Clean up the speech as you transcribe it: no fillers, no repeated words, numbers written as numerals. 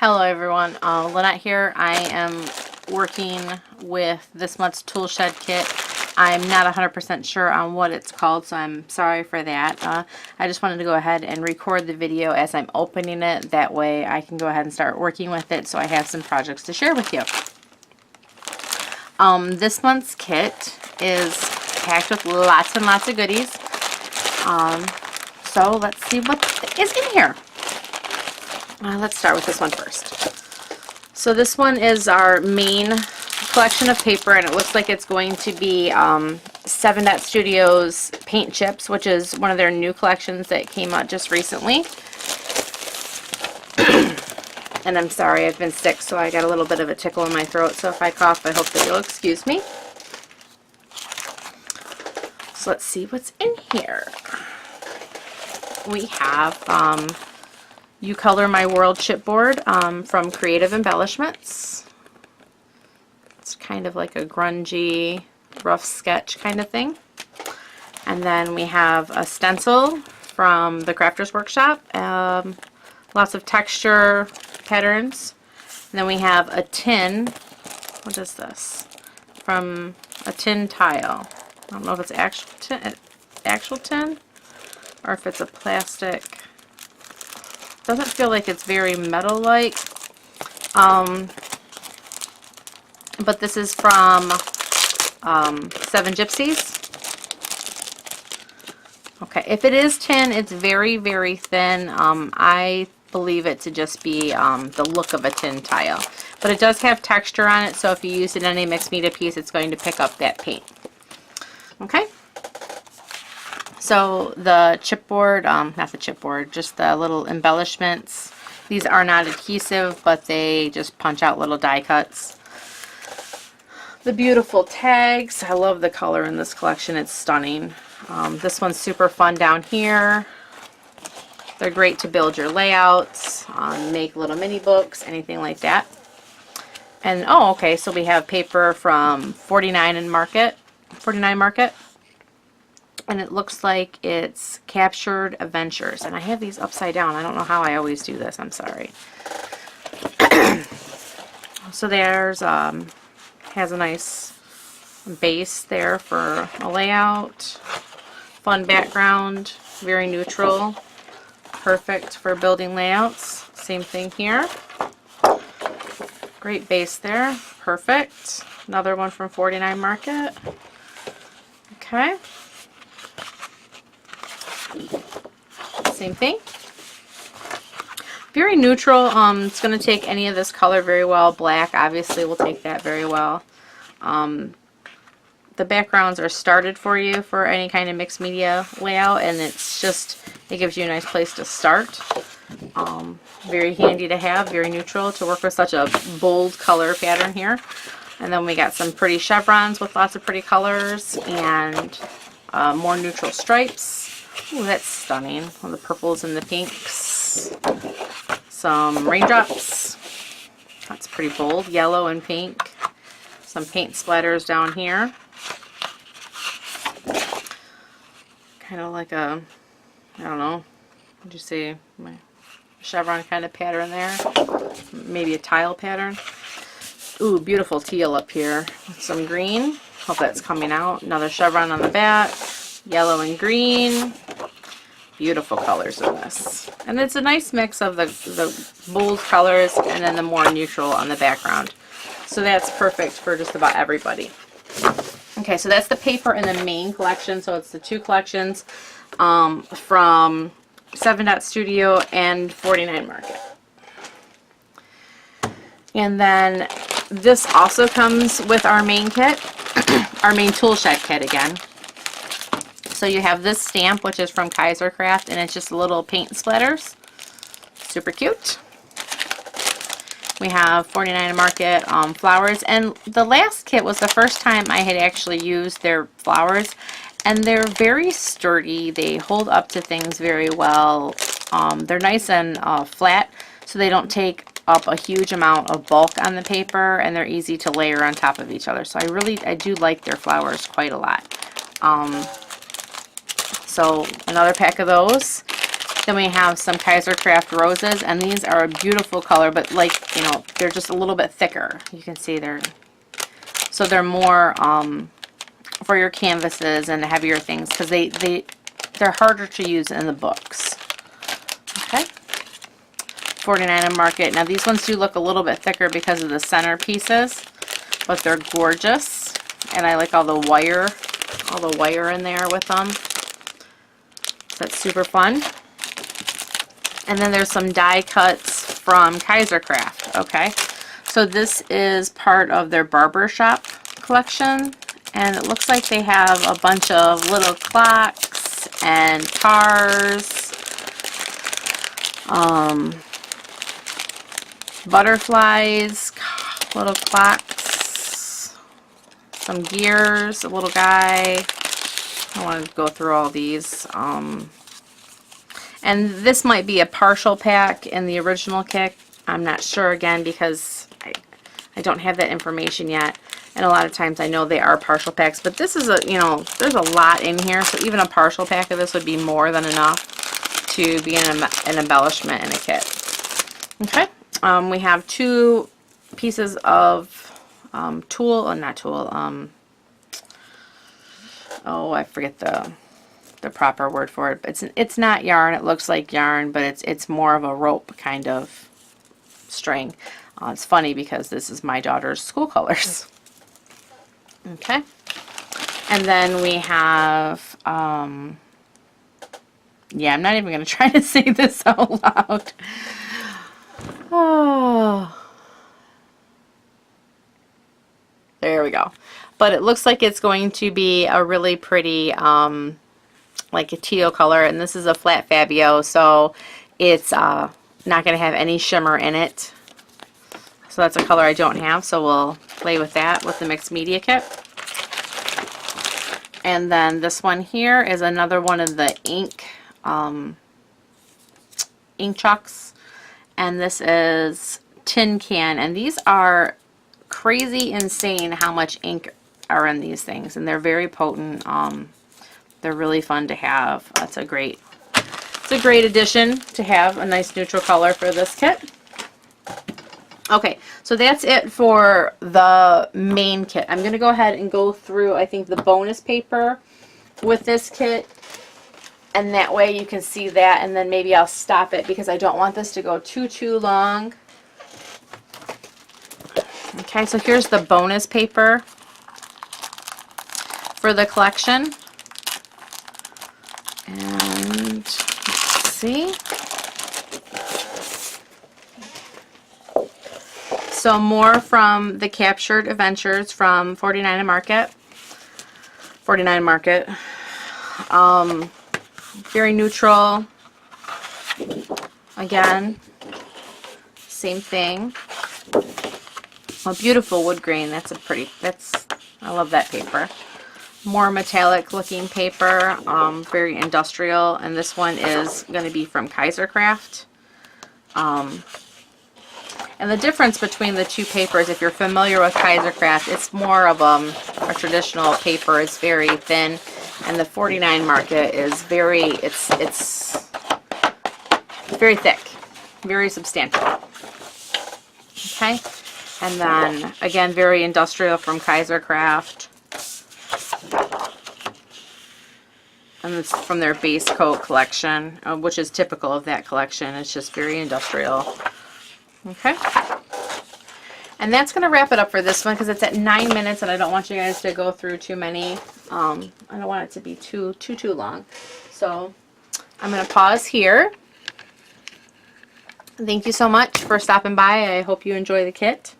Hello everyone, Lynette here. I am working with this month's Toolshed Kit. I'm not 100% sure on what it's called, so I'm sorry for that. I just wanted to go ahead and record the video as I'm opening it. That way I can go ahead and start working with it so I have some projects to share with you. This month's kit is packed with lots and lots of goodies. So let's see what is in here. Let's start with this one first. So this one is our main collection of paper, and it looks like it's going to be 7 Dot Studios paint chips, which is one of their new collections that came out just recently. And I'm sorry, I've been sick, so I got a little bit of a tickle in my throat, so if I cough, I hope that you'll excuse me. So let's see what's in here. We have You Color My World chipboard from Creative Embellishments. It's kind of like a grungy, rough sketch kind of thing. And then we have a stencil from the Crafters Workshop. Lots of texture patterns. And then we have a tin. What is this? From a tin tile. I don't know if it's actual tin or if it's a plastic. Doesn't feel like it's very metal-like. But this is from 7 Gypsies. Okay, if it is tin, it's very, very thin. I believe it to just be the look of a tin tile. But it does have texture on it, so if you use it in any mixed media piece, it's going to pick up that paint. Okay? So the chipboard, not the chipboard, just the little embellishments. These are not adhesive, but they just punch out little die cuts. The beautiful tags. I love the color in this collection. It's stunning. This one's super fun down here. They're great to build your layouts, make little mini books, anything like that. And, oh, okay, so we have paper from 49 Market. And it looks like it's Captured Adventures. And I have these upside down. I don't know how I always do this. I'm sorry. So there's, has a nice base there for a layout. Fun background. Very neutral. Perfect for building layouts. Same thing here. Great base there. Perfect. Another one from 49 Market. Okay. Same thing. Very neutral. It's going to take any of this color very well. Black obviously will take that very well. The backgrounds are started for you for any kind of mixed media layout, and it's just, it gives you a nice place to start. Very handy to have, very neutral to work with such a bold color pattern here. And then we got some pretty chevrons with lots of pretty colors and more neutral stripes. Ooh, that's stunning. All the purples and the pinks. Some raindrops. That's pretty bold. Yellow and pink. Some paint splatters down here. Kind of like a, I don't know, what would you say, my chevron kind of pattern there. Maybe a tile pattern. Ooh, beautiful teal up here with some green. Hope that's coming out. Another chevron on the back. Yellow and green. Beautiful colors in this. And it's a nice mix of the bold colors and then the more neutral on the background. So that's perfect for just about everybody. Okay, so that's the paper in the main collection. So it's the 2 collections from 7 Dot Studio and 49 Market. And then this also comes with our main kit, our main Toolshed kit again. So you have this stamp, which is from Kaiser Craft, and it's just little paint splatters. Super cute. We have 49 Market flowers, and the last kit was the first time I had actually used their flowers, and they're very sturdy. They hold up to things very well. They're nice and flat, so they don't take up a huge amount of bulk on the paper, and they're easy to layer on top of each other. So I do like their flowers quite a lot. So another pack of those. Then we have some Kaisercraft roses, and these are a beautiful color, but like, you know, they're just a little bit thicker. You can see they're more for your canvases and heavier things, because they're harder to use in the books. Okay. 49 in Market. Now these ones do look a little bit thicker because of the center pieces, but they're gorgeous, and I like all the wire in there with them. So that's super fun. And then there's some die cuts from Kaisercraft. Okay, so this is part of their barbershop collection, and it looks like they have a bunch of little clocks and cars, butterflies, little clocks, some gears, a little guy. I want to go through all these. And this might be a partial pack in the original kit. I'm not sure, again, because I don't have that information yet. And a lot of times I know they are partial packs, but this is there's a lot in here, so even a partial pack of this would be more than enough to be an embellishment in a kit. Okay, we have 2 pieces of oh, I forget the proper word for it. It's not yarn. It looks like yarn, but it's more of a rope kind of string. It's funny because this is my daughter's school colors. Okay, and then we have yeah, I'm not even going to try to say this out loud. Oh, there we go. But it looks like it's going to be a really pretty like a teal color, and this is a flat Fabio, so it's not going to have any shimmer in it. So that's a color I don't have, so we'll play with that with the mixed media kit. And then this one here is another one of the ink chalks, and this is tin can, and these are crazy insane how much ink are in these things, and they're very potent. They're really fun to have. It's a great addition to have a nice neutral color for this kit. Okay, so that's it for the main kit. I'm going to go ahead and go through, I think, the bonus paper with this kit, and that way you can see that, and then maybe I'll stop it because I don't want this to go too long. Okay, so here's the bonus paper for the collection. And let's see. So more from the Captured Adventures from 49 Market. 49 Market. Very neutral. Again, same thing. A beautiful wood grain. I love that paper. More metallic looking paper, very industrial, and this one is going to be from Kaisercraft. And the difference between the two papers, if you're familiar with Kaisercraft, it's more of a traditional paper. It's very thin, and the 49 Market is very very thick, very substantial. Okay, and then again, very industrial from Kaisercraft. And it's from their base coat collection, which is typical of that collection. It's just very industrial. Okay. And that's going to wrap it up for this one because it's at 9 minutes and I don't want you guys to go through too many. I don't want it to be too long. So I'm going to pause here. Thank you so much for stopping by. I hope you enjoy the kit.